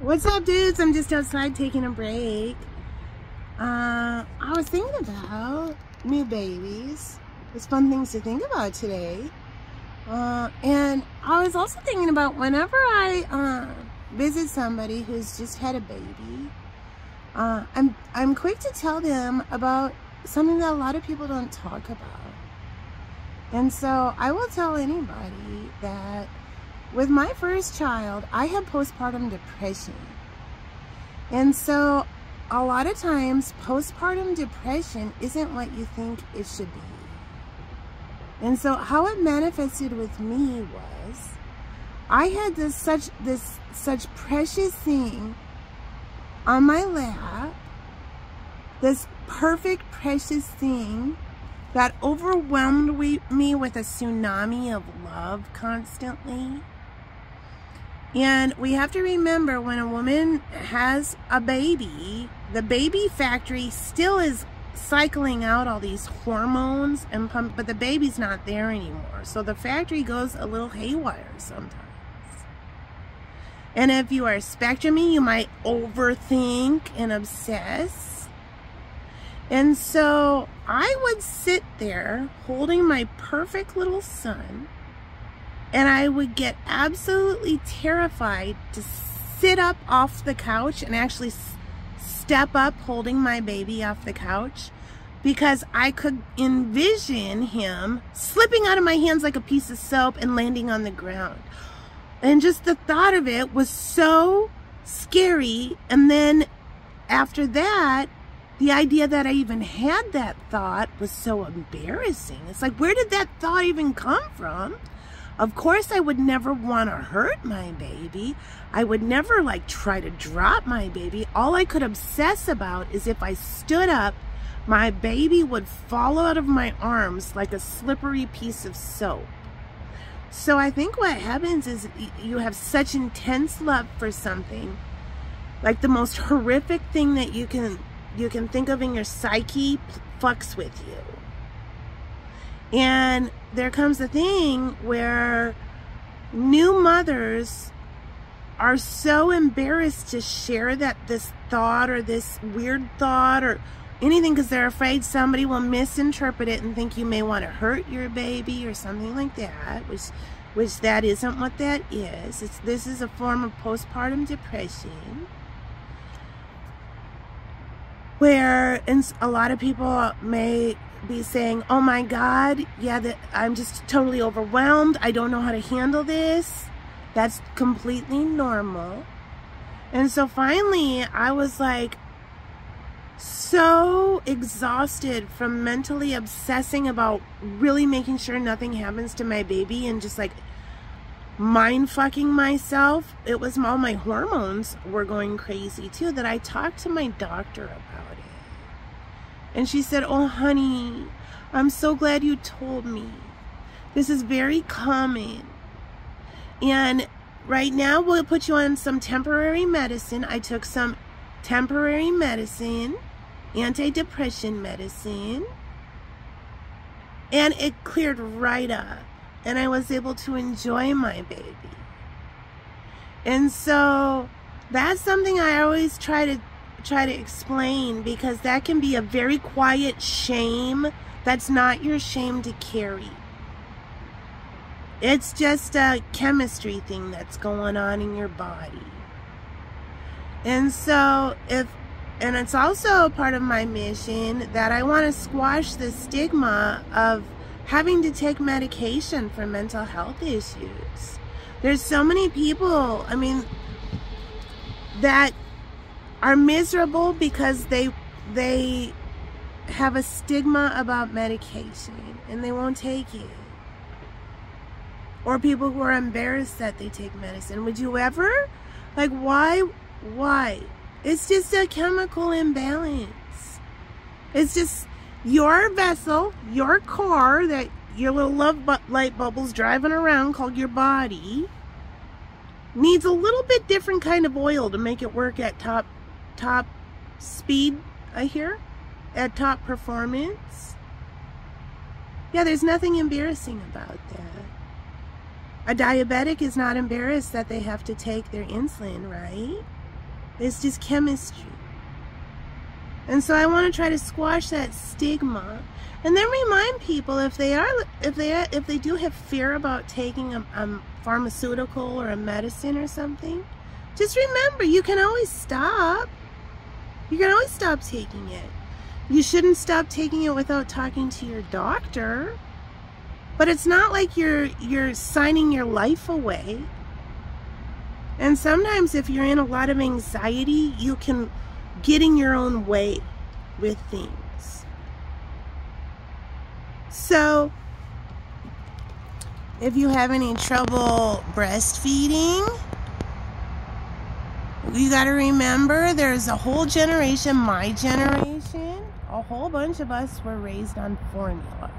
What's up, dudes? I'm just outside taking a break. I was thinking about new babies. There's fun things to think about today. And I was also thinking about whenever I visit somebody who's just had a baby, I'm quick to tell them about something that a lot of people don't talk about. And so I will tell anybody that with my first child, I had postpartum depression. And so a lot of times postpartum depression isn't what you think it should be. And so how it manifested with me was I had such precious thing on my lap, this perfect precious thing that overwhelmed me with a tsunami of love constantly. And we have to remember, when a woman has a baby, the baby factory still is cycling out all these hormones and but the baby's not there anymore. So the factory goes a little haywire sometimes. And if you are spectrumy, you might overthink and obsess. And so I would sit there holding my perfect little son, and I would get absolutely terrified to sit up off the couch and actually step up holding my baby off the couch, because I could envision him slipping out of my hands like a piece of soap and landing on the ground. And just the thought of it was so scary. And then after that, the idea that I even had that thought was so embarrassing. It's like, where did that thought even come from? Of course, I would never want to hurt my baby. I would never try to drop my baby. All I could obsess about is if I stood up, my baby would fall out of my arms like a slippery piece of soap. So I think what happens is you have such intense love for something, like the most horrific thing that you can think of in your psyche fucks with you. And there comes a thing where new mothers are so embarrassed to share this thought or this weird thought or anything, because they're afraid somebody will misinterpret it and think you may want to hurt your baby or something like that, which that isn't what that is. This is a form of postpartum depression, where a lot of people may be saying, oh my God, yeah, I'm just totally overwhelmed. I don't know how to handle this. That's completely normal. And so finally, I was so exhausted from mentally obsessing about really making sure nothing happens to my baby and just mind fucking myself. It was all my hormones were going crazy too, that I talked to my doctor about it. And she said, oh honey, I'm so glad you told me. This is very common. And right now we'll put you on some temporary medicine. I took some temporary medicine, antidepressant medicine, and it cleared right up. And I was able to enjoy my baby. And so that's something I always try to explain, because that can be a very quiet shame that's not your shame to carry. It's just a chemistry thing that's going on in your body. And so and it's also part of my mission that I want to squash the stigma of having to take medication for mental health issues. There's so many people, that are miserable because they have a stigma about medication and they won't take it. Or people who are embarrassed that they take medicine. Would you ever? Why? It's just a chemical imbalance. It's just your vessel, your car, that your little light bubble's driving around, called your body, needs a little bit different kind of oil to make it work at top speed, I hear, at top performance. Yeah, there's nothing embarrassing about that. A diabetic is not embarrassed that they have to take their insulin, right? It's just chemistry. And so I want to try to squash that stigma, and then remind people if they do have fear about taking a pharmaceutical or a medicine or something, just remember you can always stop. You can always stop taking it. You shouldn't stop taking it without talking to your doctor. But it's not like you're signing your life away. And sometimes if you're in a lot of anxiety, you can get in your own way with things. So if you have any trouble breastfeeding, you got to remember there's a whole generation, my generation, a whole bunch of us were raised on formula.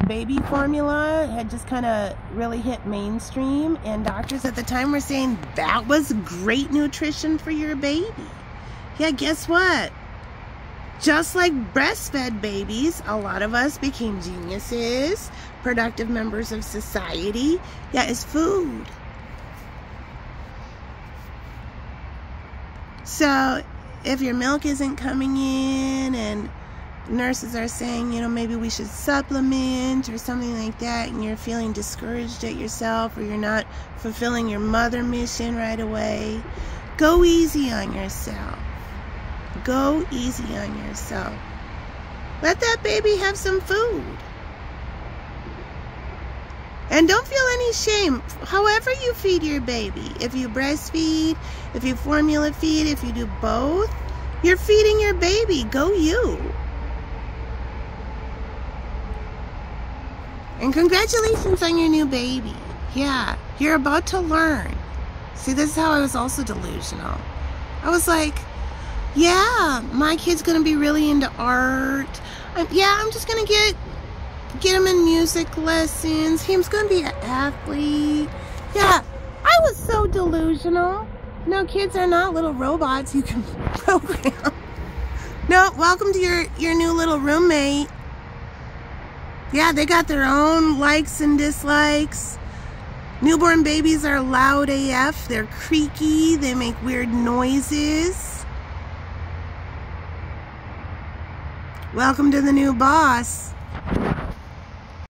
Baby formula had just kind of really hit mainstream, and doctors at the time were saying that was great nutrition for your baby. Yeah, guess what? Just like breastfed babies, a lot of us became geniuses, productive members of society. Yeah, it's food. So if your milk isn't coming in and nurses are saying, you know, maybe we should supplement or something like that, and you're feeling discouraged at yourself, or you're not fulfilling your mother mission right away, go easy on yourself. Go easy on yourself. Let that baby have some food. And don't feel any shame. However you feed your baby, if you breastfeed, if you formula feed, if you do both, you're feeding your baby. Go you. And congratulations on your new baby. Yeah, you're about to learn. See, this is how I was also delusional. I was like, yeah, my kid's gonna be really into art. I'm just gonna get him in music lessons. He's gonna be an athlete. Yeah, I was so delusional. No, kids are not little robots you can program. No, welcome to your new little roommate. Yeah, they got their own likes and dislikes. Newborn babies are loud AF. They're creaky. They make weird noises. Welcome to the new boss.